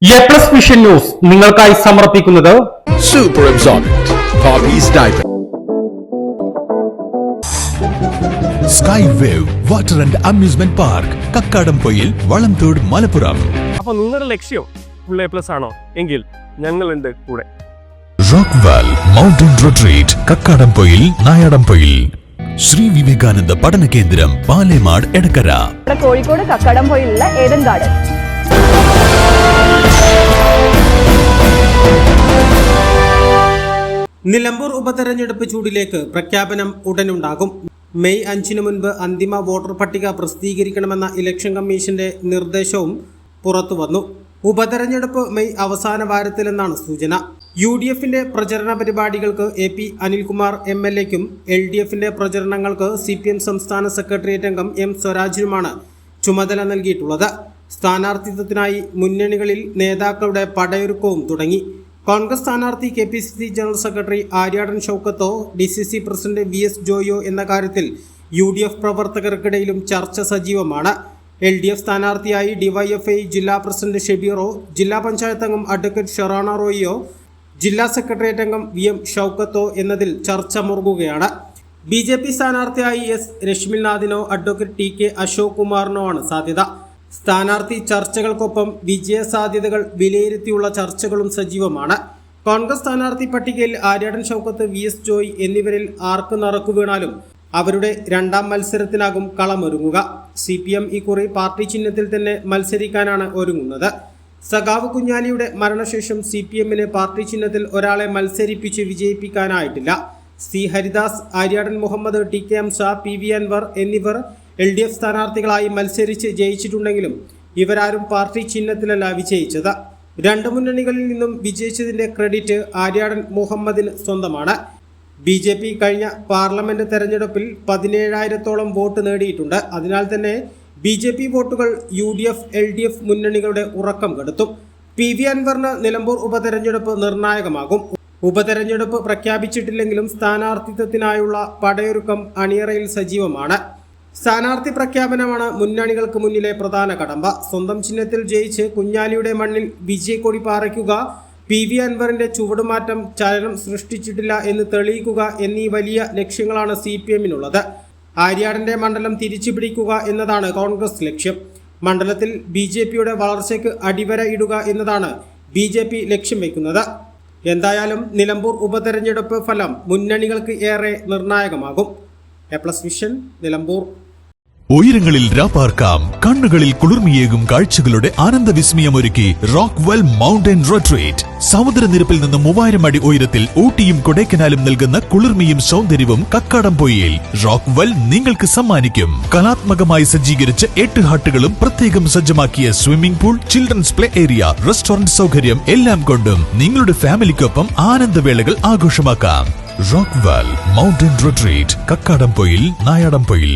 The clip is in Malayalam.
A+ വിഷൻ ന്യൂസ് നിങ്ങൾക്കായി സമർപ്പിക്കുന്നത് Super Absorbent Poppy's Diaper. Sky Wave Water and Amusement Park, Kakkadampoyil, Valamthode, Malappuram. അപ്പോൾ നിങ്ങളുടെ ലക്ഷ്യം ഫുൾ A+ ആണോ എങ്കിൽ ഞങ്ങളുണ്ട് കൂടെ. Rockwell mountain retreat, Kakkadampoyil, Nayadampoyil. Sri Vivekananda പഠന കേന്ദ്രം, പാലേമാട്, എടക്കര. കോഴിക്കോട് കക്കാടംപൊയിലുള്ള ഏഡൻ ഗാർഡൻ. നിലമ്പൂർ ഉപതെരഞ്ഞെടുപ്പ് ചൂടിലേക്ക് പ്രഖ്യാപനം ഉടനുണ്ടാകും. മെയ് 5 മുൻപ് അന്തിമ വോട്ടർ പട്ടിക പ്രസിദ്ധീകരിക്കണമെന്ന ഇലക്ഷൻ കമ്മീഷന്റെ നിർദ്ദേശവും പുറത്തുവന്നു. ഉപതെരഞ്ഞെടുപ്പ് മെയ് അവസാന വാരത്തിലെന്നാണ് സൂചന. UDFന്റെ പ്രചരണ പരിപാടികൾക്ക് AP അനിൽകുമാർ MLAയ്ക്കും LDFന്റെ പ്രചരണങ്ങൾക്ക് CPM സംസ്ഥാന സെക്രട്ടേറിയറ്റ് അംഗം M സ്വരാജിനുമാണ് ചുമതല നൽകിയിട്ടുള്ളത്. സ്ഥാനാർത്ഥിത്വത്തിനായി മുന്നണികളിൽ നേതാക്കളുടെ പടയൊരുക്കവും തുടങ്ങി. കോൺഗ്രസ് സ്ഥാനാർത്ഥി KPCC ജനറൽ സെക്രട്ടറി ആര്യാടൻ ഷൗക്കത്തോ, DCC പ്രസിഡന്റ് VS ജോയോ എന്ന കാര്യത്തിൽ UDF പ്രവർത്തകർക്കിടയിലും ചർച്ച സജീവമാണ്. LDF സ്ഥാനാർത്ഥിയായി DYFI ജില്ലാ പ്രസിഡന്റ് ഷെബീറോ, ജില്ലാ പഞ്ചായത്ത് അംഗം അഡ്വക്കേറ്റ് ഷെറാന റോയിയോ, ജില്ലാ സെക്രട്ടേറിയറ്റ് അംഗം VM ഷൗക്കത്തോ എന്നതിൽ ചർച്ച മുറുകുകയാണ്. BJP സ്ഥാനാർത്ഥിയായി S രശ്മിനാഥിനോ അഡ്വക്കേറ്റ് TK അശോക് കുമാറിനോ ആണ് സാധ്യത. സ്ഥാനാർത്ഥി ചർച്ചകൾക്കൊപ്പം വിജയ സാധ്യതകൾ വിലയിരുത്തിയുള്ള ചർച്ചകളും സജീവമാണ്. കോൺഗ്രസ് സ്ഥാനാർത്ഥി പട്ടികയിൽ ആര്യാടൻ ഷൗക്കത്ത്, VS ജോയ് എന്നിവരിൽ ആർക്ക് നറുക്കു വീണാലും അവരുടെ രണ്ടാം മത്സരത്തിനാകും കളമൊരുങ്ങുക. CPM ഇക്കുറി പാർട്ടി ചിഹ്നത്തിൽ തന്നെ മത്സരിക്കാനാണ് ഒരുങ്ങുന്നത്. സഖാവ് കുഞ്ഞാലിയുടെ മരണശേഷം CPMന് പാർട്ടി ചിഹ്നത്തിൽ ഒരാളെ മത്സരിപ്പിച്ച് വിജയിപ്പിക്കാനായിട്ടില്ല. C Haridas, Aryadan Muhammad, TK Hamza, PV Anwar എന്നിവർ LDF സ്ഥാനാർത്ഥികളായി മത്സരിച്ച് ജയിച്ചിട്ടുണ്ടെങ്കിലും ഇവരാരും പാർട്ടി ചിഹ്നത്തിലല്ല വിജയിച്ചത്. രണ്ട് മുന്നണികളിൽ നിന്നും വിജയിച്ചതിൻ്റെ ക്രെഡിറ്റ് ആര്യാടൻ മുഹമ്മദിന് സ്വന്തമാണ്. BJP കഴിഞ്ഞ പാർലമെന്റ് തെരഞ്ഞെടുപ്പിൽ 17,000-ഓളം വോട്ട് നേടിയിട്ടുണ്ട്. അതിനാൽ തന്നെ BJP വോട്ടുകൾ UDF LDF മുന്നണികളുടെ ഉറക്കം കെടുത്തും. PV അൻവറിന് നിലമ്പൂർ ഉപതെരഞ്ഞെടുപ്പ് നിർണായകമാകും. ഉപതെരഞ്ഞെടുപ്പ് പ്രഖ്യാപിച്ചിട്ടില്ലെങ്കിലും സ്ഥാനാർത്ഥിത്വത്തിനായുള്ള പടയൊരുക്കം അണിയറയിൽ സജീവമാണ്. സ്ഥാനാർത്ഥി പ്രഖ്യാപനമാണ് മുന്നണികൾക്ക് മുന്നിലെ പ്രധാന കടമ്പ. സ്വന്തം ചിഹ്നത്തിൽ ജയിച്ച് കുഞ്ഞാലിയുടെ മണ്ണിൽ വിജയക്കൊടി പാറിക്കുക, PV അൻവറിന്റെ ചുവടുമാറ്റം ചലനം സൃഷ്ടിച്ചിട്ടില്ല എന്ന് തെളിയിക്കുക എന്നീ വലിയ ലക്ഷ്യങ്ങളാണ് CPMനുള്ളത്. ആര്യാടന്റെ മണ്ഡലം തിരിച്ചുപിടിക്കുക എന്നതാണ് കോൺഗ്രസ് ലക്ഷ്യം. മണ്ഡലത്തിൽ BJPയുടെ വളർച്ചയ്ക്ക് അടിവര ഇടുക എന്നതാണ് BJP ലക്ഷ്യം വയ്ക്കുന്നത്. എന്തായാലും നിലമ്പൂർ ഉപതെരഞ്ഞെടുപ്പ് ഫലം മുന്നണികൾക്ക് ഏറെ നിർണായകമാകും. A+ vision, Nilambur. ഉയരങ്ങളിൽ രാപ്പാർക്കാം, കണ്ണുകളിൽ കുളിർമിയേകും കാഴ്ചകളുടെ ആനന്ദവിസ്മയമൊരുക്കി റോക്ക്വെൽ മൗണ്ടൻ റിട്രീറ്റ്. സമുദ്രനിരപ്പിൽ നിന്ന് 3000 അടി ഉയരത്തിൽ ഊട്ടിയും കൊടൈക്കനാലും നൽകുന്ന കുളിർമയും സൗന്ദര്യവും കക്കാടംപൊയിൽ റോക്ക്വെൽ നിങ്ങൾക്ക് സമ്മാനിക്കും. കലാത്മകമായി സജ്ജീകരിച്ച 8 ഹട്ടുകളും പ്രത്യേകം സജ്ജമാക്കിയ swimming pool, children's play area, restaurant സൗകര്യം എല്ലാം കൊണ്ടും നിങ്ങളുടെ ഫാമിലിക്കൊപ്പം ആനന്ദവേളകൾ ആഘോഷമാക്കാം. Rockwell mountain retreat, Kakkadampoyil, Nayadampoyil.